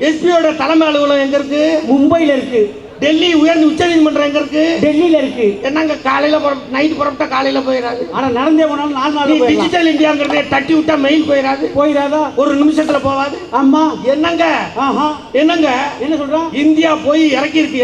எஸ்பியோட தலைமை அலுவலகம் எங்க இருக்கு? மும்பையில இருக்கு. டெல்லி உயர்ந்த உச்ச நீதிமன்றம் எங்க இருக்கு? டெல்லியில இருக்கு. என்னங்க காலையில நைட் புறப்பட்டா காலையில போயிடாது. ஆனா நடந்தே போனாலும் 4 நாள் டிஜிட்டல் இந்தியாங்கிறத தட்டி விட்டா மெயில் போயிடாதா? ஒரு நிமிஷத்துல போவாது. ஆமா. என்னங்க என்னங்க என்ன சொல்றான்? இந்தியா போய் இறக்கி இருக்கு.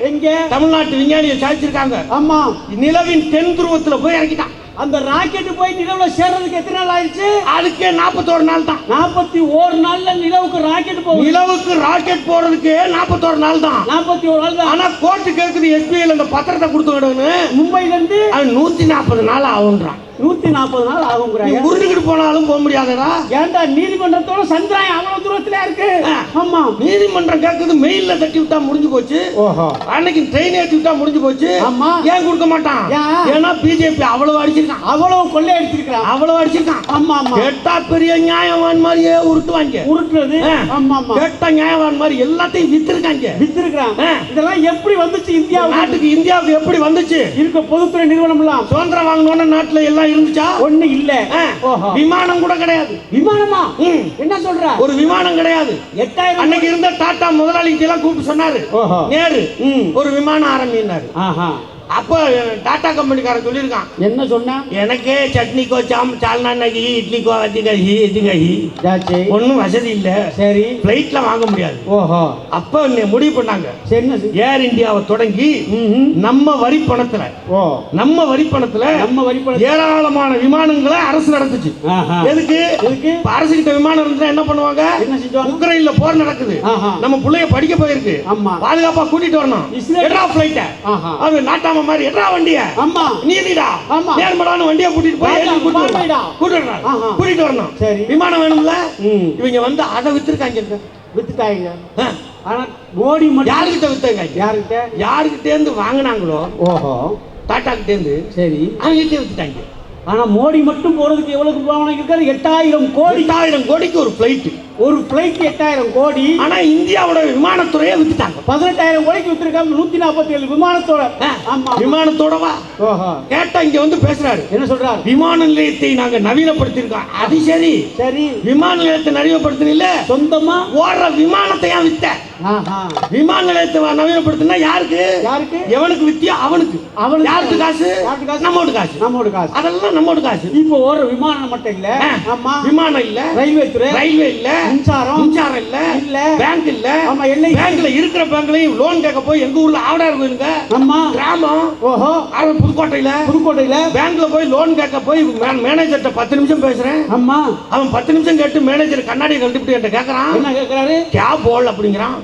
எங்க? தமிழ்நாட்டு விஞ்ஞானியை சாதிச்சிருக்காங்க. ஆமா. நிலவின் தென் துருவத்துல போய் இறக்கிட்டான். அந்த ராக்கெட் போய் நிலவுல சேர்றதுக்கு எத்தனை நாள் ஆயிடுச்சு? அதுக்கே 41 நாள் தான். 41 நாள்ல நிலவுக்கு ராக்கெட் போகும். நிலவுக்கு ராக்கெட் போறதுக்கு 41 நாள் தான். 41 நாள் தான். ஆனா கோர்ட்டு கேக்குது எஸ்பிஐல அந்த பத்திரத்தை கொடுத்து விடணும்னு. மும்பைல இருந்து அது 140 நாள் ஆகும்ன்றான். 140 நாள் ஆகும்ங்கறாங்க. உருண்டுகிட்டு போனாலும் போக முடியாதடா. ஏன்டா நீதிமன்றத்தோட சந்திராயம் அவ்வளவு தூரத்துல இருக்கு? ஆமா. நீதிமன்றம் கேக்குது மெயில்ல தட்டி விட்டா முடிஞ்சு போச்சு. ஓஹோ. அன்னைக்கு ட்ரெயின் ஏத்தி விட்டா முடிஞ்சு போச்சு. ஆமா. ஏன் கொடுக்க மாட்டான்? ஏன்னா பிஜேபி அவ்வளவு அடிச்சிருக்கான். அவ்வளவு கொள்ளை அடிச்சிருக்கான். அவ்வளவு அடிச்சிருக்கான். ஆமா ஆமா. கேட்டா பெரிய நியாயவான் மாதிரியே உருட்டுவாங்க. உருட்டுறது. ஆமா ஆமா. கேட்டா நியாயவான் மாதிரி எல்லாத்தையும் வித்திருக்காங்க. இதெல்லாம் எப்படி வந்துச்சு இந்தியா நாட்டுக்கு? இந்தியாவுக்கு எப்படி வந்துச்சு? இருக்க பொதுத்துறை நிறுவனம் எல்லாம் சுதந்திரம் வாங்கணும்னு நாட்டுல எல்லாம் இருந்துச்சா? ஒண்ணு இல்ல. விமானம் கூட கிடையாது. விமானமா? என்ன சொல்ற? ஒரு விமானம் கிடையாது. 8000 அன்னைக்கு இருந்த டாடா முதலாளிக்கு எல்லாம் கூப்பிட்டு சொன்னாரு நேரு, ஒரு விமானம் ஆரம்பினாரு. அப்ப டாடா கம்பெனிக்காரன் சொல்லியிருக்கான். என்ன சொன்னா? எனக்கே சட்னிக்கோ சால்னா நகி இட்லிக்கோ வத்திகி ஒன்னும் வசதி இல்ல. சரி. பிளைட்ல வாங்க முடியாது. ஓஹோ. அப்ப முடிவு பண்ணாங்க. ஏர் இந்தியாவை தொடங்கி நம்ம வரி பணத்துல ஏராளமான விமானங்களை அரசு நடத்துச்சு. எதுக்கு? அரசு கிட்ட விமானம் இருந்தா என்ன பண்ணுவாங்க? உக்ரைன்ல போர் நடக்குது, நம்ம பிள்ளைய படிக்க போயிருக்கு, பாதுகாப்பா கூட்டிட்டு வரணும். அது நாட்டாம மாதிரி எட்ரா வண்டிய. ஆமா. நீதிடா. ஆமா. நேர்மடான வண்டியை கூட்டிட்டு போய் கூட்டிட்டு வரணும். சரி. விமானம் வேணும்ல. இவங்க வந்து அதை வித்துட்டாங்க. ஆனா மோடி மட்டும் யாருக்கிட்ட இருந்து வாங்கினாங்களோ, ஓஹோ, டாடா கிட்ட இருந்து, சரி, அவங்க வித்துட்டாங்க. ஆனா மோடி மட்டும் போறதுக்கு எவ்வளவு பணம் இருக்காரு? 8000 கோடி. 8000 கோடிக்கு ஒரு பிளைட் 8000 கோடி. ஆனா இந்தியாவோட விமானத்துறையை வித்துட்டாங்க. 18000 கோடிக்கு வித்துருக்காங்க. 147 விமானத்தோட. ஆமா. விமானத்தோடவா? கேட்டா இங்க வந்து பேசுறாரு. என்ன சொல்றாரு? விமான நிலையத்தை நாங்க நவீனப்படுத்திருக்கோம். அது சரி. சரி. விமான நிலையத்தை நவீனப்படுத்தின சொந்தமா ஓடுற விமானத்தை ஏன் வித்த? விமான நிலையத்தை நவீனப்படுத்தினா யாருக்கு? எவனுக்கு வித்தியா? அவனுக்கு. யாருக்கு காசு? நம்மோட காசு. அதெல்லாம் நம்மோட காசு. இப்போ ஓடுற விமானம் மட்டும் இல்ல. ஆமா. விமானம் இல்ல, ரயில்வே இல்ல, மின்சாரம் இல்ல, பேங்க் இல்ல. ஆமா. பேங்க்ல இருக்கிற பேங்க்லயும் லோன் கேட்க போய் எங்க ஊர்ல ஆவடார் கோயிலுங்க. ஆமா. கிராமம். ஓஹோ. புதுக்கோட்டையில பேங்க்ல போய் லோன் கேட்க போய் மேனேஜர்ட்ட 10 நிமிஷம் பேசுறேன். ஆமா. அவன் 10 நிமிஷம் கேட்டு மேனேஜர் கண்ணாடி கழட்டிட்டு என்கிட்ட கேக்குறான். என்ன கேக்குறாரு? கே போல் அப்படிங்கிறான்.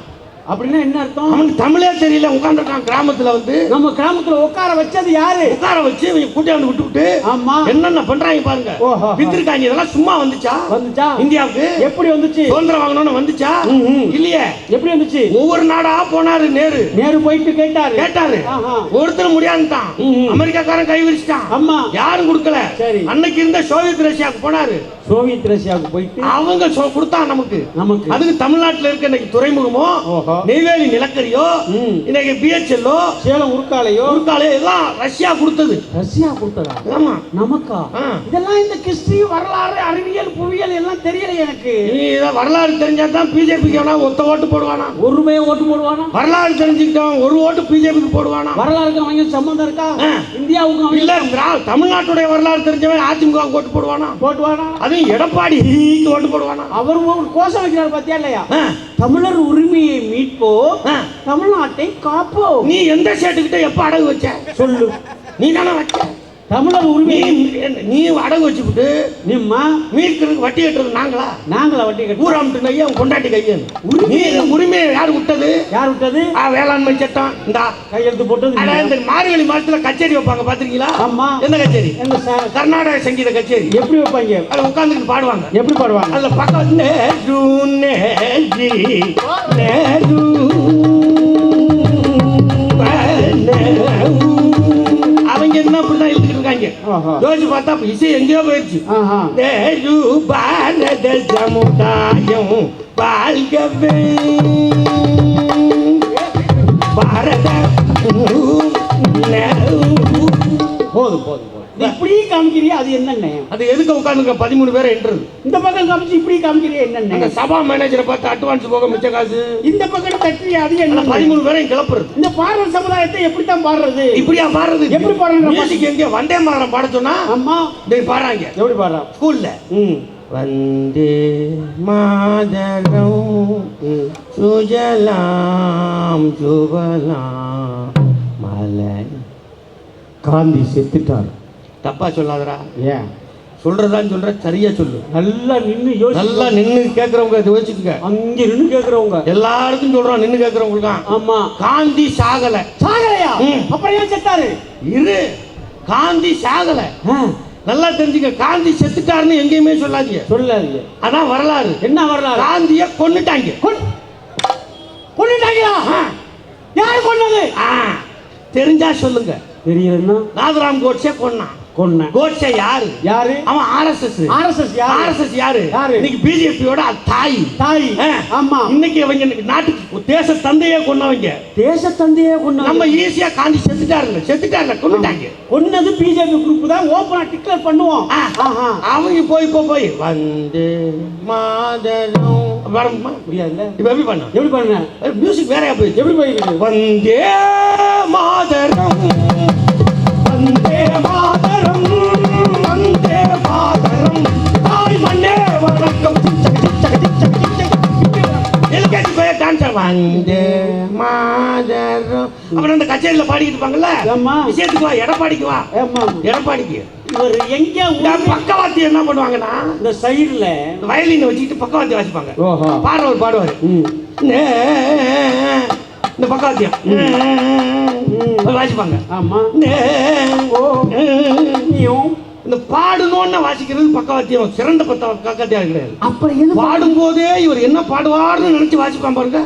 அப்படின்னா என்ன அர்த்தம்? அவனுக்கு தமிழே தெரியல. உட்கார்ந்துருக்கான் கிராமத்துல. வந்து நம்ம கிராமத்துல உட்கார வச்சது யாரு? உட்கார வச்சு இவங்க கூட்டியாந்து விட்டுவிட்டு ஆமா என்னென்ன பண்றாங்க பாருங்க. வித்திருக்காங்க. இதெல்லாம் சும்மா வந்துச்சா? இந்தியாவுக்கு எப்படி வந்துச்சு? சுதந்திரம் வாங்கணும்னு வந்துச்சா? இல்லையே. எப்படி வந்துச்சு? ஒவ்வொரு நாடா போனாரு நேரு போயிட்டு கேட்டாரு. ஒருத்தர் முடியாதுட்டான். அமெரிக்காக்காரன் கை விரிச்சிட்டான். ஆமா. யாரும் கொடுக்கல. சரி. அன்னைக்கு இருந்த சோவியத் ரஷ்யாவுக்கு போனாரு. சோவியத் ரஷ்யாவுக்கு போயிட்டு அவங்க கொடுத்தான் நமக்கு. அதுக்கு தமிழ்நாட்டில் இருக்க இன்னைக்கு துறைமுகமோ, நெய்வேலி நிலக்கரியோ, இன்னைக்கு பிஹெச்எல்லோ, சேலம் உருக்காலையோ எல்லாம் ரஷ்யா கொடுத்தது. ஆமா. நமக்கா? இதெல்லாம் இந்த கிறிஸ்டி வரலாறு, அறிவியல், புவியியல் எல்லாம் தெரியல எனக்கு. வரலாறு தெரிஞ்சாதான் பிஜேபிக்கு ஒத்த ஓட்டு போடுவானா? ஒருமே ஓட்டு போடுவானா? வரலாறு தெரிஞ்சுக்கிட்டோம் ஒரு ஓட்டு பிஜேபிக்கு போடுவானா? வரலாறுக்கு அவங்க சம்பந்தம் இருக்கா? இந்தியாவுக்கு இல்ல. தமிழ்நாட்டுடைய வரலாறு தெரிஞ்சவன் அதிமுக ஓட்டு போடுவானா? அது எடப்பாடி ஓட்டு போடுவானா? அவர் கோஷம் வைக்கிறார் பாத்தியா இல்லையா? தமிழர் உரிமையை மீட்போ, தமிழ்நாட்டை காப்போ. நீ எந்த ஸ்டேட்டுக்கிட்ட எப்ப அடகு வச்ச சொல்லு. நீ தானே வச்ச தமிழர் உரிமை. நீ அடகு வச்சுக்கிட்டு நீம்மா மீட்கிறதுக்கு வட்டி கட்டுறது நாங்களா வட்டி கட்டு? ஊராமட்டு கையை கொண்டாட்டி கையன் உரிமையை யார் விட்டது? வேளாண்மை சட்டம் இந்த கையெழுத்து போட்டது. இந்த மார்கழி மாசத்துல கச்சேரி வைப்பாங்க பாத்திருக்கீங்களா? ஆமா. எந்த கச்சேரி? கர்நாடக சங்கீத கச்சேரி. எப்படி வைப்பாங்க? அதை உட்கார்ந்துட்டு பாடுவாங்க. எப்படி பாடுவாங்க? அதுல பக்கம் அவங்க என்ன அப்படிதான் எழுதிட்டு இருக்காங்க. யோசிச்சு பார்த்தா இசை எங்கேயோ போயிடுச்சு. பாரத சமுதாயம் வாழ்கவே, பாரத போதும். இப்படி காமிக்கிறியா அது என்னண்ணே? அது எதுக்கு உட்காந்துருக்க 13 பேரை என்றது? இந்த பக்கம் காமிச்சு இப்படி காமிக்கிறியா என்னண்ணே? அந்த சபா மேனேஜரை பார்த்து அட்வான்ஸ் போக மிச்ச காசு இந்த பக்கம் தட்டுறியா அது என்ன? 13 பேரையும் கிளப்புறது. இந்த பாடுற சமுதாயத்தை எப்படித்தான் பாடுறது? இப்படியா பாடுறது? எப்படி பாடுறது? மியூசிக் எங்க வந்தே மாதரம் பாட சொன்னா அம்மா டேய் பாடுறாங்க. எப்படி பாடுறா? ஸ்கூல்ல வந்தே மாதரம் சுஜலாம் சுபலாம் மலை. காந்தி செத்துட்டார். தப்பா சொல்லாதடா. ஏன் சொல்றதான்னு சொல்ற, சரியா சொல்லு. நல்லா நின்னு யோசி. நல்லா நின்னு கேக்குறவங்க யோசிச்சுங்க. அங்க நின்னு கேக்குறவங்க எல்லாருக்கும் சொல்றோம், நின்னு கேக்குறவங்களுக்கு தான். ஆமா. காந்தி சாகல. சாகலையா? அப்புறம் ஏன் செத்தாரு? இரு, காந்தி சாகல. நல்லா தெரிஞ்சுக்க, காந்தி செத்துட்டாருன்னு எங்கேயுமே சொல்லாதீங்க. சொல்லாதீங்க. அதான் வரலாறு. என்ன வரலாறு? காந்திய கொன்னுட்டாங்க. கொன்னுட்டாங்களா? யாரு கொன்னது? தெரிஞ்சா சொல்லுங்க. தெரியலன்னா நாதராம் கோட்சே கொன்னான். கோட்சே யாரு? யாரு? அவன் ஆர்எஸ்எஸ். ஆர்எஸ்எஸ் யாரு? ஆர்எஸ்எஸ் யாரு? இன்னைக்கு பிஜேபியோட தாய். ஆமா. இன்னைக்கு அவங்க நாட்டுக்கு தேச தந்தையே கொன்னவங்க. தேச தந்தையே கொன்னவங்க. நம்ம ஈஸியா காந்தி செத்துட்டாருல கொன்னுட்டாங்க. கொன்னது பிஜேபி குரூப் தான். ஓபனா டிக்ளேர் பண்ணுவோம். அவங்க போய் வந்து மாதரம் வரமா முடியாதுல்ல. இப்ப எப்படி பண்ண? எப்படி பண்ண? மியூசிக் வேறையா போயிடுச்சு. எப்படி போயிருக்கு? வந்தே மாதரம் வந்தே மாதரம் வந்தே மாதரம் தாய் மண்ணே வணக்கம். எல்கேஜி போய் டான்ஸ் வந்தே மாதரம். அப்புறம் அந்த கச்சேரியில பாடிக்கிட்டு இருப்பாங்கல்ல. விஷயத்துக்கு வா, எடப்பாடிக்கு வா. எடப்பாடிக்கு இவர் எங்க பக்கவாத்தி என்ன பண்ணுவாங்கன்னா, இந்த சைடுல வயலின் வச்சுக்கிட்டு பக்கவாத்தி வாசிப்பாங்க. பாடுறவர் பாடுவாரு. இந்த பக்கவாத்தியம் வாசிப்பாங்க. ஆமா. இந்த பாடணும்னு வாசிக்கிறது பக்கவாத்தியம். சிறந்த பக்கவாத்தியம் கிடையாது. அப்புறம் பாடும் போதே இவர் என்ன பாடுவார்னு நினைச்சு வாசிப்பான் பாருங்க.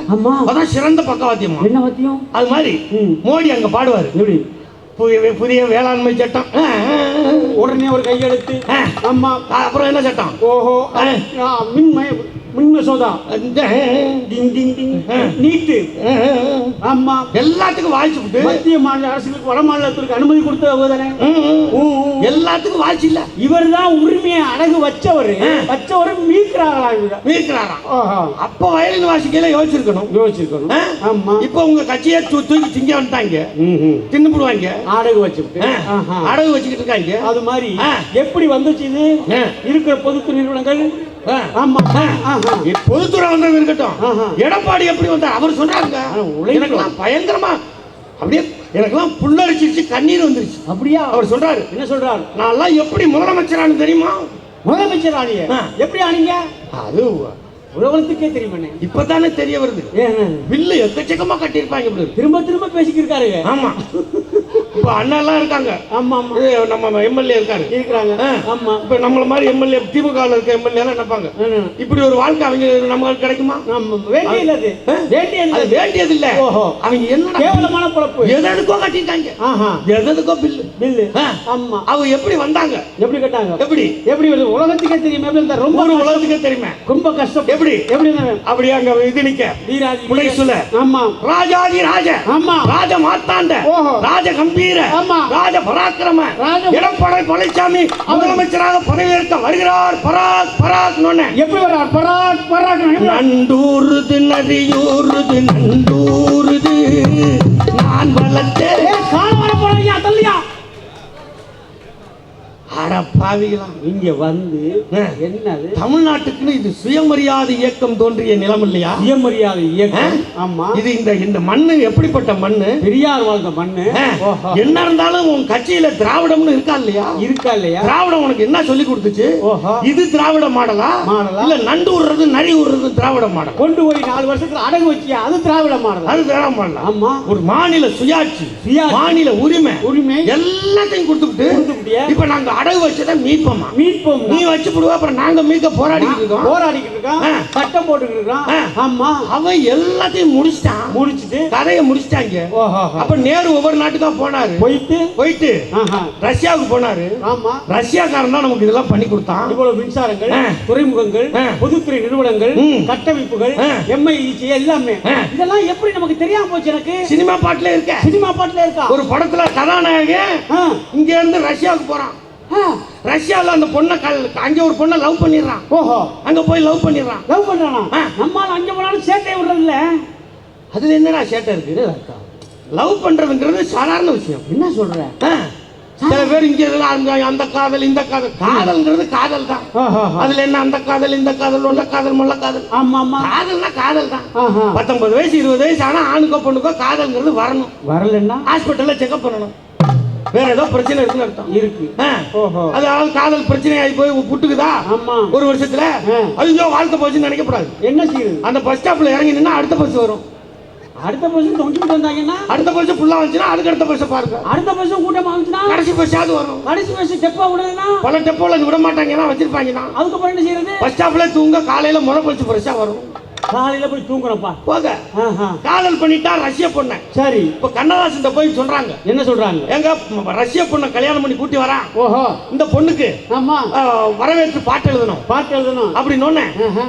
அதான் சிறந்த பக்கவாத்தியம். என்ன வாத்தியம்? அது மாதிரி மோடி அங்க பாடுவாரு. எப்படி? புதிய வேளாண்மை சட்டம். உடனே ஒரு கையெழுத்து. ஆமா. அப்புறம் என்ன சட்டம்? ஓஹோ, மின் மசோதா, நீட்டு. ஆமா. எல்லாத்துக்கும் வாய்ச்சு மத்திய மாநில அரசுக்கு வட மாநிலத்திற்கு அனுமதி கொடுத்ததானே. எல்லாத்துக்கும் வாய்ச்சு இல்ல. இவர் தான் உரிமையை அடகு வச்சவர் மீட்கிறாராம். அப்ப வயலின் வாசிக்கையில யோசிச்சிருக்கணும். ஆமா. இப்ப உங்க கட்சியை தூக்கி திங்க வந்துட்டாங்க. தின்னுடுவாங்க. அடகு வச்சுக்கிட்டு இருக்காங்க. அது மாதிரி எப்படி வந்துச்சு இது? இருக்கிற பொதுத்துறை நிறுவனங்கள். ஆமா. பொதுத்துறை வந்தவங்க இருக்கட்டும். எடப்பாடி எப்படி வந்தார்? அவர் சொன்னாங்க, எனக்கெல்லாம் பயங்கரமா அப்படியே எனக்கெல்லாம் புல்லரிச்சிருச்சு, கண்ணீர் வந்துருச்சு. அப்படியா? அவர் சொல்றாரு. என்ன சொல்றாரு? நான் எப்படி முதலமைச்சரானு தெரியுமா? முதலமைச்சர் ஆனிய எப்படி ஆனீங்க? அது உலகத்துக்கே தெரியுமே. இப்பதானே தெரிய வருது. பில்லு எக்கச்சக்கமா கட்டியிருப்பாங்க. திரும்ப பேசிக்கிருக்காரு. ஆமா. இப்ப அண்ணா எல்லாம் இருக்காங்க. ஆமா. நம்ம எம்எல்ஏ இருக்கிறாங்க. ஆமா. இப்ப நம்மள மாதிரி எம்எல்ஏ, திமுக இருக்க எம்எல்ஏ எல்லாம் நினைப்பாங்க, இப்படி ஒரு வாழ்க்கை அவங்க நமக்கு கிடைக்குமா? வேண்டியது இல்ல. அவங்க என்ன கேவலமான பொழப்பு. எதுக்கோ கட்டிட்டாங்க. எதுக்கோ பில்லு. ஆமா. அவங்க எப்படி வந்தாங்க? எப்படி கட்டாங்க? எப்படி உலகத்துக்கே தெரியுமே. ரொம்ப உலகத்துக்கே தெரியுமே. ரொம்ப கஷ்டம். எப்படி அப்படியே அங்க இது நிக்க வீராதி புலைசுல. ஆமா. ராஜாதி ராஜ. ஆமா. ராஜ மார்த்தாண்ட. ராஜ கம்பீர. ஆமா. ராஜ பராக்கிரம. எடப்பாடி பழனிசாமி முதலமைச்சராக பதவியேற்க வருகிறார். பராக் நோனே. எப்படி வரார்? பராக் நண்டூருது நரியூருது நண்டூருது நான் வளர்த்தே கால் வர போறீங்க தள்ளியா. பாவிகளாம் இங்க வந்து என்னது? தமிழ்நாட்டுக்குன்னு இது சுயமரியாதை இயக்கம் தோன்றிய நிலம் இல்லையா? சுயமரியாதை இயக்கம். ஆமா. இது இந்த மண்ணு எப்படிப்பட்ட மண்ணு? பெரியார் வாழ்ந்த மண்ணு. என்ன இருந்தாலும் உன் கட்சியில திராவிடம்னு இருக்கா இல்லையா? திராவிடம் உனக்கு என்ன சொல்லி கொடுத்துச்சு? இது திராவிட மாடலா இல்ல நண்டு விடுறது நரி விடுறது திராவிட மாடல்? கொண்டு போய் 4 வருஷத்துல அடகு வச்சியா? அது திராவிட மாடல். அது திராவிட மாடல். ஆமா. ஒரு மாநில சுயாட்சி, மாநில உரிமை எல்லாத்தையும் கொடுத்துட்டு இப்ப நாங்க அடகு வச்சதை மீட்போம். நீ வச்சு போடுவா, அப்புறம் நாங்க மீட்க போராடிக்கிட்டு இருக்கோம். சட்டம் போட்டுக்கிட்டு இருக்கோம். ஆமா. அவன் எல்லாத்தையும் முடிச்சிட்டான். முடிச்சிட்டு கதையை முடிச்சிட்டாங்க. ஓஹோ. அப்ப நேரு ஒவ்வொரு நாட்டுக்கா போனாரு. போயிட்டு ரஷ்யாவுக்கு போனாரு. ஆமா. ரஷ்யாக்காரன் தான் நமக்கு இதெல்லாம் பண்ணி கொடுத்தான். இவ்வளவு மின்சாரங்கள், துறைமுகங்கள், பொதுத்துறை நிறுவனங்கள், கட்டமைப்புகள், எம்ஐஇசி எல்லாமே. இதெல்லாம் எப்படி நமக்கு தெரியாம போச்சு? எனக்கு சினிமா பாட்டுல இருக்க. சினிமா பாட்டுல இருக்கா? ஒரு படத்துல கதாநாயகன் இங்க இருந்து ரஷ்யாவுக்கு போறான். ரஷ்யால அந்த பொண்ணை அங்க ஒரு பொண்ணை லவ் பண்ணிடுறான். ஓஹோ. அங்க போய் லவ் பண்ணிடுறான். லவ் பண்றானா? நம்மால அங்க போனாலும் சேட்டை விடுறது இல்ல. அதுல என்னடா சேட்டை இருக்கு? லவ் பண்றதுங்கிறது சாதாரண விஷயம். என்ன சொல்ற? சில பேர் இங்க அந்த காதல் இந்த காதல். காதல்ங்கிறது காதல் தான். அதுல என்ன அந்த காதல் இந்த காதல் உள்ள காதல் முள்ள காதல். ஆமா ஆமா. காதல்னா காதல் தான். 19 வயசு 20 வயசு ஆனா ஆணுக்கோ பொண்ணுக்கோ காதல்ங்கிறது வரணும். வரலன்னா ஹாஸ்பிட்டல்ல செக்அப் பண்ணணும். வேற ஏதோ பிரச்சனை இருக்குன்னு அர்த்தம். இருக்கு. அதாவது காதல் பிரச்சனை ஆகி போய் புட்டுக்குதா ஒரு வருஷத்துல ஐயோ வாழ்க்கை போச்சுன்னு நினைக்கப்படாது. என்ன செய்யுது? அந்த பஸ் ஸ்டாப்ல இறங்கி நின்னா அடுத்த பஸ் வரும். அடுத்த பஸ் தொங்கிட்டு வந்தாங்கன்னா அடுத்த பஸ் ஃபுல்லா வந்துச்சுன்னா அதுக்கு அடுத்த பஸ் பாருங்க. அடுத்த பஸ் கூட்டமா வந்துச்சுன்னா கடைசி பஸ்ஸாவது வரும். கடைசி பஸ் டெப்போ விடுதுன்னா பல டெப்போல விட மாட்டாங்கன்னா வச்சிருப்பாங்கன்னா அதுக்கப்புறம் என்ன செய்யறது? பஸ் ஸ்டாப்ல தூங்க காலையில முறை பஸ் ஃப்ரெஷ்ஷா வரும். காலையில போய் தூங்குறப்பா போக. காதல் பண்ணிட்டா ரஷ்ய பொண்ணு. சரி. இப்ப கண்ணதாசன் போய் சொல்றாங்க. என்ன சொல்றாங்க? எங்க ரஷ்ய பொண்ணை கல்யாணம் பண்ணி கூட்டி வரான். ஓஹோ. இந்த பொண்ணுக்கு ஆமா வரவேற்று பாட்டு எழுதணும். பாட்டு எழுதணும் அப்படின்னு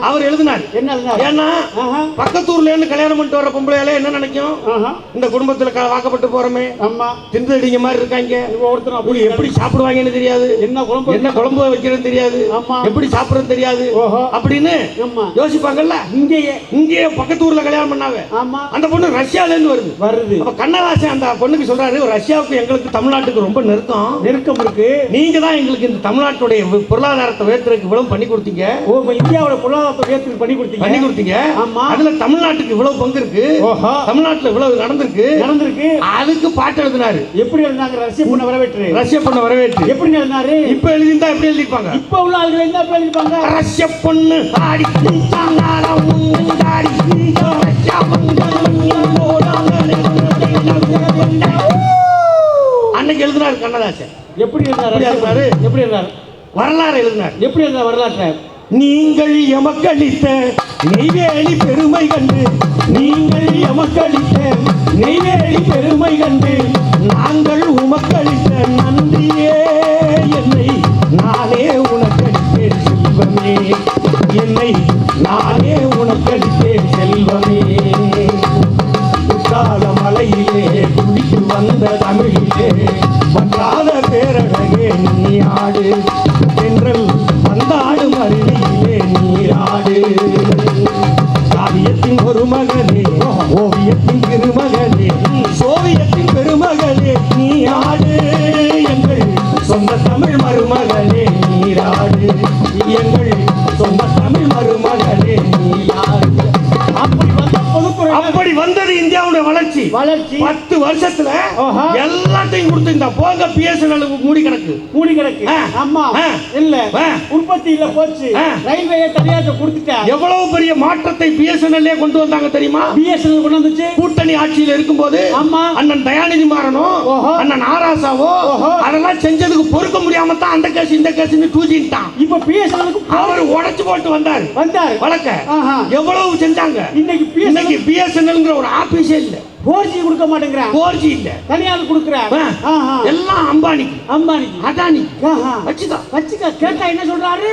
அவர் எழுதினார். என்ன எழுதினார்? ஏன்னா பக்கத்தூர்ல இருந்து கல்யாணம் பண்ணிட்டு வர பொம்பளையால என்ன நினைக்கும்? இந்த குடும்பத்துல வாக்கப்பட்டு போறமே ஆமா திண்டடிங்க மாதிரி இருக்காங்க. ஒருத்தர் அப்படி எப்படி சாப்பிடுவாங்கன்னு தெரியாது. என்ன குழம்பு வைக்கிறதுன்னு தெரியாது. எப்படி சாப்பிடுறது தெரியாது அப்படின்னு யோசிப்பாங்கல்ல. இங்கே பக்கத்து ஊர்ல கல்யாணம் பண்ணாங்க. ஆமா. அந்த பொண்ணு ரஷ்யால இருந்து வருது. அப்ப கண்ணதாசன் அந்த பொண்ணுக்கு சொல்றாரு, ரஷ்யாவுக்கு எங்களுக்கு தமிழ்நாட்டுக்கு ரொம்ப நெருக்கம் இருக்கு. நீங்க தான் எங்களுக்கு இந்த தமிழ்நாட்டுடைய பொருளாதாரத்தை உயர்த்துறதுக்கு இவ்வளவு பண்ணி கொடுத்தீங்க. ஓ, இந்தியாவோட பொருளாதாரத்தை உயர்த்துறதுக்கு பண்ணி கொடுத்தீங்க. ஆமா. அதுல தமிழ்நாட்டுக்கு இவ்வளவு பங்கு இருக்கு. ஓஹோ. தமிழ்நாட்டுல இவ்வளவு நடந்திருக்கு. அதுக்கு பாட்டு எழுதினாரு. எப்படி எழுதினாங்க? ரஷ்ய பொண்ணை வரவேற்று எப்படி எழுதினாரு? இப்ப எழுதிருந்தா எப்படி எழுதிப்பாங்க? இப்ப உள்ள ஆளுகள் என்ன எழுதிப்பாங்க? ரஷ்ய பொண்ணு ஆடி அன்னைக்கு எழுதினார் கண்ணதாசன். எப்படி எழுதினாரு? வரலாறு எழுதினார். எப்படி எழுதினார் வரலாற்றை? நீங்கள் எமக்களித்த நெய்வேலி பெருமை கண்டு நாங்கள் உமக்களித்த நன்றியே என்னை நானே உனக்களித்தேன் செல்வமே. நானே உனக்களித்தேன் செல்வமே. குற்றால மலையிலே குளித்து வந்த தமிழிலே வந்தாத பேரழகே நீ ஆடு என்றல் வந்தாடு மருவியிலே நீராடு. காவியத்தின் ஒரு மகனே ஓவியத்தின் திருமகனே சோவியத்தின் பெருமகனே நீ ஆடு. எங்கள் சொந்த தமிழ் மருமகனே நீராடு. எங்கள் சொந்த தமிழ் மருமகனே நீராடு. அப்படி வந்தது இந்தியாவுடைய வளர்ச்சி. 10 வருஷத்துல எல்லாத்தையும் கொடுத்து போக பிஎஸ்என்எல் மூடி கிடக்கு. ஆமா இல்ல உற்பத்தி இல்ல போச்சு. ரயில்வே தனியார் கொடுத்துட்டா எவ்வளவு பெரிய மாற்றத்தை பிஎஸ்என்எல் கொண்டு வந்தாங்க தெரியுமா? பிஎஸ்என்எல் கொண்டு வந்துச்சு கூட்டணி ஆட்சியில் இருக்கும்போது. ஆமா. அண்ணன் தயாநிதி மாறனோ அண்ணன் ஆராசாவோ அதெல்லாம் செஞ்சதுக்கு பொறுக்க முடியாம தான் அந்த கேஸ் இந்த கேஸ்னு தூக்கிட்டான். இப்ப பிஎஸ்என்எல் அவர் உடைச்சு போட்டு வந்தார் வழக்க. எவ்வளவு செஞ்சாங்க. இன்னைக்கு பிஎஸ்என்எல்ங்கிற ஒரு ஆபீஸே இல்ல. 4G கொடுக்க மாட்டேங்கிறான். 4G இல்ல தனியார் கொடுக்குறாங்க. எல்லாம் அம்பானி அதானி வச்சுக்க. கேட்டா என்ன சொல்றாரு?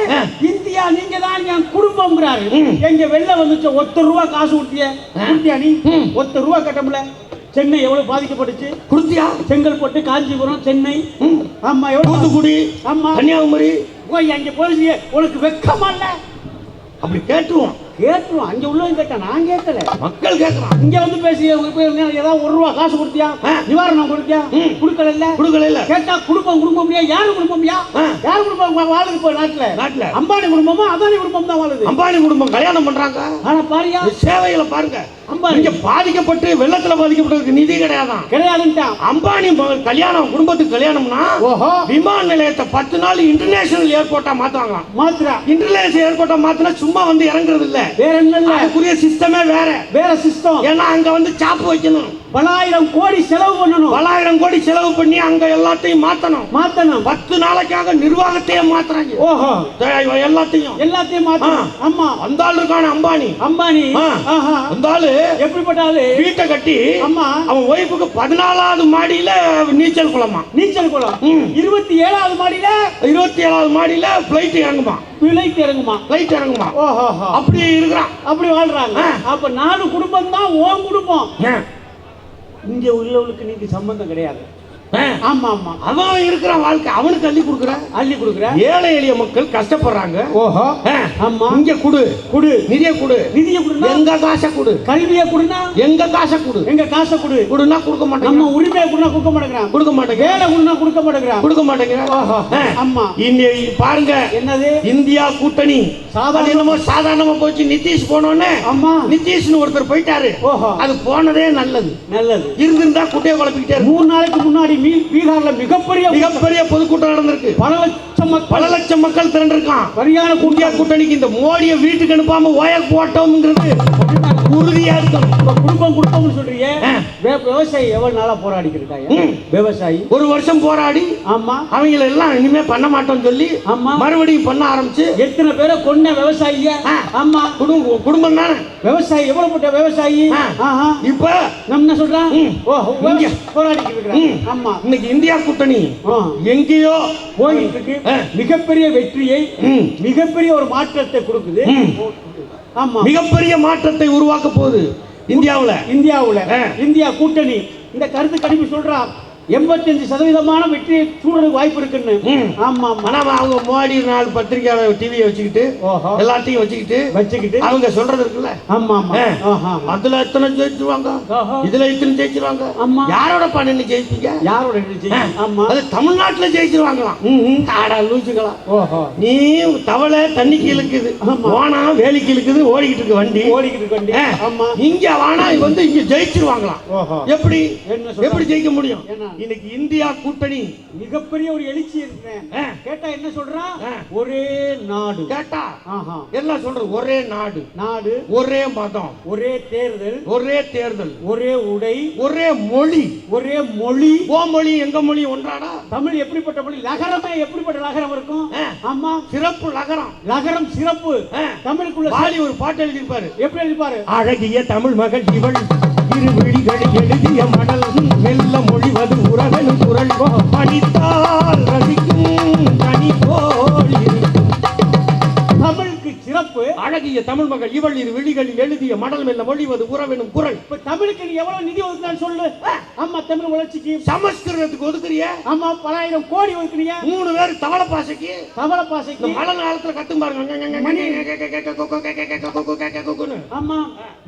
இந்தியா நீங்க தான் என் குடும்பம்ங்கிறாரு. எங்க வெளில வந்துச்சு ₹1 காசு கொடுத்தியா நீ? ₹1 கட்ட முடியல. சென்னை எவ்வளவு பாதிக்கப்பட்டுச்சு குடுத்தியா? செங்கல்பட்டு, காஞ்சிபுரம், சென்னை, ஆமா எவ்வளவு, தூத்துக்குடி, ஆமா கன்னியாகுமரி. அங்க போய் உனக்கு வெக்கமா இல்ல? அப்படி கேட்டுருவோம். அங்க உள்ளவங்க கேட்டா நான் கேட்கல, மக்கள் கேட்கறான். இங்க வந்து பேசி ஏதாவது ₹1 காசு கொடுத்தியா? நிவாரணம் கொடுத்தியா? கொடுக்கல. கேட்டா குடும்பம் யாரு குடும்பம்யா? யாரு குடும்பம் வாழுது? இப்போ நாட்டுல அம்பானி குடும்பமா அதானி குடும்பம் தான் வாழுது. அம்பானி குடும்பம் கல்யாணம் பண்றாங்க. ஆனா பாரியா சேவைகளை பாருங்க. இங்க பாதிக்கப்பட்டு வெள்ளத்துல பாதிக்கப்பட்டதுக்கு நிதி கிடையாதுன்ட்டான். அம்பானி கல்யாணம் குடும்பத்துக்கு கல்யாணம்னா விமான நிலையத்தை 10 நாள் இன்டர்நேஷனல் ஏர்போர்ட்டா மாத்துறாங்க. இன்டர்நேஷனல் ஏர்போர்ட்டா மாத்தினா சும்மா வந்து இறங்குறது இல்ல. வேற என்ன? அதுக்குரிய சிஸ்டமே வேற சிஸ்டம். ஏன்னா அங்க வந்து சாப்பு வைக்கணும். பலாயிரம் கோடி செலவு பண்ணணும். 1000 கோடி செலவு பண்ணி அங்க எல்லாத்தையும் மாத்தணும். 10 நாளைக்காக நிர்வாகத்தையே மாத்துறாங்க. ஓஹோ, எல்லாத்தையும் மாத்தணும். ஆமா, அந்த ஆளு இருக்கான அம்பானி. அந்த ஆளு எப்படிப்பட்ட ஆளு? வீட்டை கட்டி அம்மா அவன் ஒய்ஃபுக்கு 14வது மாடியில நீச்சல் குளமா. நீச்சல் குளம் 27வது மாடியில 27வது மாடியில பிளைட் இறங்குமா. பிளைட் இறங்குமா. ஓஹோ, அப்படி இருக்கிறான். அப்படி வாழ்றாங்க. அப்ப 4 குடும்பம் தான் உன் குடும்பம். இங்க உள்ளவளுக்கு நீங்க சம்பந்தம் கிடையாது. ஆமா ஆமா, அவன் இருக்கிற வாழ்க்கை அவனுக்கு அள்ளி கொடுக்குற. ஏழை எளிய மக்கள் கஷ்டப்படுறாங்க. ஓஹோ, ஆமா, இங்க குடு நிதிய குடு எங்க காசை குடு. கல்வியை குடுனா எங்க காசை குடு. குடுனா கொடுக்க மாட்டேங்க. நம்ம உரிமையை குடுனா கொடுக்க மாட்டேங்க. வேலை குடுனா கொடுக்க மாட்டேங்க. ஓஹோ, ஆமா. பாருங்க, என்னது இந்தியா கூட்டணி சாதாரணமா போச்சு. நிதிஷ் போனோடனே ஆமா, நிதிஷ்னு ஒருத்தர் போயிட்டாரு. ஓஹோ, அது போனதே நல்லது. இருந்திருந்தா குட்டையை குழப்பிக்கிட்டே 3 நாளைக்கு முன்னாடி பீகார்ல மிகப்பெரிய பொதுக்கூட்டம் நடந்திருக்கு. பல லட்சம் மக்கள் திரண்டிருக்கான். சரியான கூட்டணிக்கு இந்த மோடியை வீட்டுக்கு அனுப்பாம ஓயல் போட்டோம்ங்கிறது உறுதியா இருக்கும். குடும்பம்னு சொல்றீங்க. விவசாயி எவ்வளவு நாளா போராடிக்கிட்டு இருக்காங்க. விவசாயி 1 வருஷம் போராடி, ஆமா, அவங்க எல்லாம் இனிமே பண்ண மாட்டோம்னு சொல்லி, ஆமா, மறுபடியும் பண்ண ஆரம்பிச்சு எத்தனை பேரை கொன்ன விவசாயிய. ஆமா, குடும்பம் தானே விவசாயி. எவ்வளவு போட்ட விவசாயி. இப்ப நம்ம சொல்றான் போராடிக்கிட்டு இருக்கிறாங்க. ஆமா, இன்னைக்கு இந்தியா கூட்டணி எங்கேயோ போயிட்டு இருக்கு. மிகப்பெரிய வெற்றியை, மிகப்பெரிய ஒரு மாற்றத்தை கொடுக்குது. ஆமா, மிகப்பெரிய மாற்றத்தை உருவாக்க போகுது இந்தியாவுல. இந்தியா கூட்டணி இந்த கருத்து கணிப்பு சொல்றான் 85% வெற்றியை சூழலுக்கு வாய்ப்பு இருக்குன்னு. ஆமா, அவங்க மோடி 4 பத்திரிகையாளர் டிவியை வச்சுக்கிட்டு எல்லாத்தையும் வச்சுக்கிட்டு அவங்க சொல்றது இருக்குல்ல. ஆமா, அதுல எத்தனை ஜெயிச்சிருவாங்க, இதுல இத்தனை ஜெயிச்சிருவாங்க. யாரோட பண்ணி ஜெயிப்பீங்க? ஆமா, அது தமிழ்நாட்டுல ஜெயிச்சிருவாங்களாம். லூசுங்களா, நீ தவளை தண்ணி கீழுக்குது, வானா வேலி கீழுக்குது, ஓடிக்கிட்டு இருக்கு வண்டி. ஆமா, இங்க வானா வந்து இங்க ஜெயிச்சிருவாங்களாம். எப்படி ஜெயிக்க முடியும்? இன்னைக்கு இந்தியா கூட்டணி மிகப்பெரிய ஒரு எழுச்சி இருக்கு. கேட்டா என்ன சொல்றான்? ஒரே நாடு. கேட்டா எல்லாம் சொல்ற ஒரே நாடு, ஒரே மதம், ஒரே தேர்தல், ஒரே உடை, ஒரே மொழி. ஓ மொழி எங்க மொழி ஒன்றாடா. தமிழ் எப்படிப்பட்ட மொழி? லகரமே எப்படிப்பட்ட லகரம் இருக்கும்? ஆமா, சிறப்பு லகரம் சிறப்பு. தமிழுக்குள்ள வாலி ஒரு பாட்டு எழுதியிருப்பாரு. எப்படி எழுதிப்பாரு? அழகிய தமிழ் மகள் இவள், இரு விழிகள் எழுதிய மடல், மெல்ல மொழிவது உறவெனும் குரல், படித்தால் ரசிக்கும் கனி போல் இருக்கும். தமிழுக்கு சிறப்பு. அழகிய தமிழ் மகள் இவள், இரு விழிகளில் எழுதிய மடல், மெல்ல மொழிவது உறவெனும் குரல். இப்ப தமிழுக்கு நீ எவ்வளவு நிதி ஒதுக்குறான்னு சொல்லு. ஆமா, தமிழ் வளர்ச்சிக்கு. சமஸ்கிருதத்துக்கு ஒதுக்குறிய. ஆமா, 10,000 கோடி ஒதுக்குறீங்க. 3 பேர் தவளை பாசைக்கு மழை காலத்துல கத்தும் பாருங்க. ஆமா,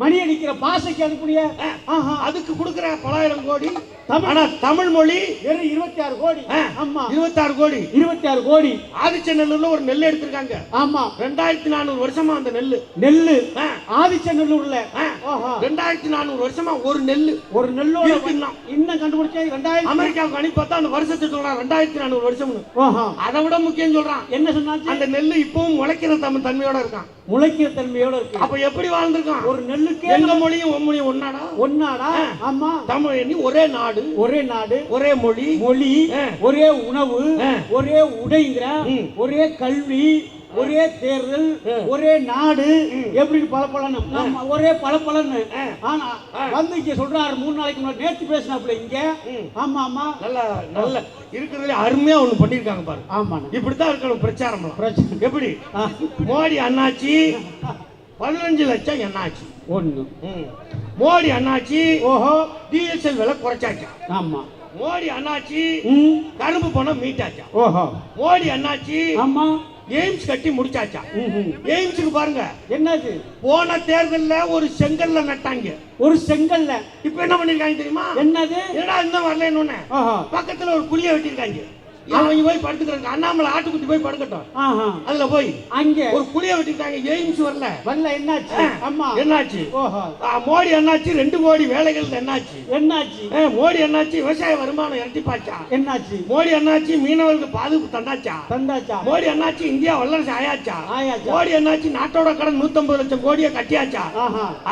மணி அடிக்கிற பாசைக்கு அனுப்புறிய. அதுக்கு கொடுக்கிற 10,000 கோடி. ஆனா தமிழ் மொழி வெறும் 26 கோடி. ஆமா, 26 கோடி. ஆதிச்சநல்லூர்ல ஒரு நெல் எடுத்திருக்காங்க. ஆமா, 2400 வருஷமா அந்த நெல்லு ஆதிச்சநல்லூர்ல 2400 வருஷமா ஒரு நெல்லோட இன்னும் கண்டுபிடிச்சா அமெரிக்காவுக்கு அனுப்பி பார்த்தா அந்த வருஷத்தை சொல்றான் 2400 வருஷம்னு. அதை விட முக்கியம் சொல்றான். என்ன சொன்னாச்சு? அந்த நெல்லு இப்பவும் முளைக்கிற தன்மையோட இருக்கான். இருக்கு. அப்ப எப்படி வாழ்ந்திருக்கான்? ஒரு நெல்லுக்கு எங்க மொழியும் மொழியும் ஒன்னாடா. ஆமா, தமிழ் ஒரே நாடு, ஒரே மொழி, ஒரே உணவு, ஒரே உடைங்கிற, ஒரே கல்வி, ஒரே தேர்தல், ஒரே நாடு. எப்படி பல ஒரே பல. ஆனா வந்து இங்க சொல்றாரு 3 நாளைக்கு முன்னாடி நேத்து பேசினாப்ல இங்க. ஆமா, நல்ல இருக்கிறதுல அருமையா ஒண்ணு பண்ணிருக்காங்க பாரு. ஆமா, இப்படித்தான் இருக்கணும் பிரச்சாரம். எப்படி மோடி அண்ணாச்சி 15 லட்சம் என்னாச்சு? 1. மோடி அண்ணாச்சி டிஎஸ்எல் விலை குறைச்சாச்சா? ஆமா. மோடி அண்ணாச்சி கரும்பு பணம் மீட்டாச்சா? மோடி அண்ணாச்சி ஆமா எய்ம்ஸ் கட்டி முடிச்சாச்சா? எய்ம்ஸுக்கு பாருங்க என்னது, போன தேர்தல்ல ஒரு செங்கல்ல நட்டாங்க. ஒரு செங்கல்ல இப்ப என்ன பண்ணிருக்காங்க தெரியுமா? என்னது? ஏடா இன்னும் வரல. பக்கத்துல ஒரு குழிய வெட்டிருக்காங்க. அவங்க போய் படுத்துக்கிறாங்க. அண்ணாமலை ஆட்டுக்குட்டி போய் படுக்கட்டும். அதுல போய் அங்க ஒரு குழிய வெட்டிட்டாங்க. எய்ம்ஸ் வரல. என்னாச்சு? அம்மா என்னாச்சு? ஓஹோ. மோடி என்னாச்சு? 2 கோடி வேலைகள் என்னாச்சு? என்னாச்சு? மோடி என்னாச்சு? விவசாய வருமானம் இரட்டிப்பாச்சா? என்னாச்சு? மோடி என்னாச்சு? மீனவர்களுக்கு பாதுகாப்பு தந்தாச்சா? மோடி என்னாச்சு? இந்தியா வல்லரசு ஆயாச்சா? மோடி என்னாச்சு? நாட்டோட கடன் 150 லட்சம் கோடியை கட்டியாச்சா?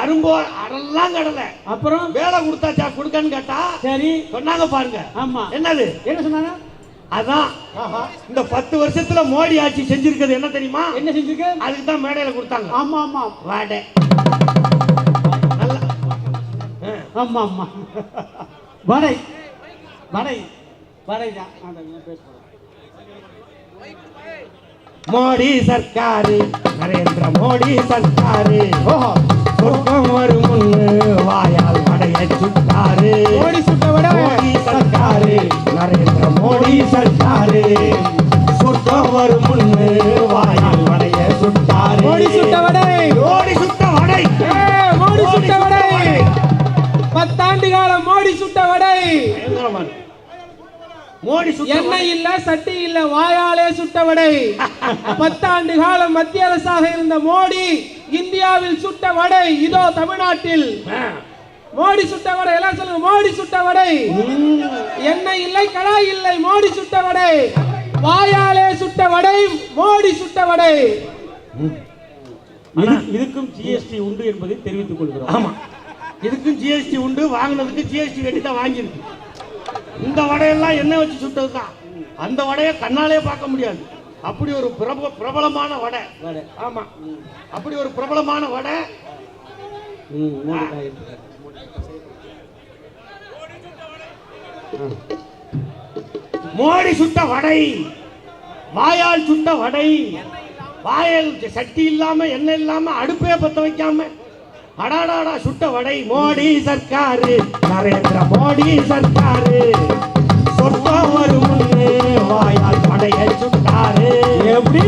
அரும்போ அதெல்லாம் கடலை. அப்புறம் வேலை கொடுத்தாச்சா? கொடுக்கன்னு கேட்டா சரி சொன்னாங்க பாருங்க. ஆமா என்னது? என்ன சொன்னாங்க? அதான் இந்த 10 வருஷத்துல மோடி ஆட்சி செஞ்சிருக்கிறது என்ன தெரியுமா? என்ன செஞ்சிருக்கு? அதுக்கு தான் மேடையில கொடுத்தாங்க. ஆமா ஆமா வாடே. ஆமா ஆமா வடை வடை வடை தான். மோடி சர்க்காரு, நரேந்திர மோடி சர்க்காரு, சொர்க்கம் வரும் முன்னு வாயால் வடைய சுட்டாரு. மோடி சுட்ட வடை. மோடி சர்க்காரு, நரேந்திர மோடி சர்க்காரு, சொர்க்கம் வரும் முன்னு வாயால் வடைய சுட்டாரு. மோடி சுட்ட வடை. மோடி சுட்ட வடை. மோடி சுட்ட வடை. 10 ஆண்டு காலம் மோடி சுட்ட வடை. மோடி எண்ணெய் இல்ல, சட்டி இல்ல, வாயாலே சுட்ட வடை. 10 ஆண்டு காலம் மத்திய அரசாக இருந்த மோடி இந்தியாவில் சுட்ட வடை இதோ தமிழ்நாட்டில். மோடி சுட்ட வடை. எல்லாம் சொல்லுங்க, மோடி சுட்ட வடை. எண்ணெய் இல்லை, கடாய் இல்லை, மோடி சுட்ட வடை. வாயாலே சுட்ட வடை, மோடி சுட்ட வடை. இதுக்கும் ஜிஎஸ்டி உண்டு என்பதை தெரிவித்துக் கொள்கிறோம். ஆமா, இதுக்கும் ஜிஎஸ்டி உண்டு. வாங்கினதுக்கு ஜிஎஸ்டி கட்டி தான் வாங்கியிருக்கு. இந்த வடையெல்லாம் என்ன வச்சு சுட்டது தான். அந்த வடையை கண்ணாலே பார்க்க முடியாது. அப்படி ஒரு பிரபலமான வடை. ஆமா, அப்படி ஒரு பிரபலமான வடை. மோடி சுட்ட வடை, வாயால் சுட்ட வடை. வாயால் சட்டி இல்லாம எண்ணெய் இல்லாம அடுப்பே பத்த வைக்காம அடாடாடா சுட்ட வடை. மோடி சர்க்காரு, நரேந்திர மோடி சர்க்காரு, சொர்க்கம் வரும் முன்னு வாயால் வடைய சுட்டாரு. எப்படி?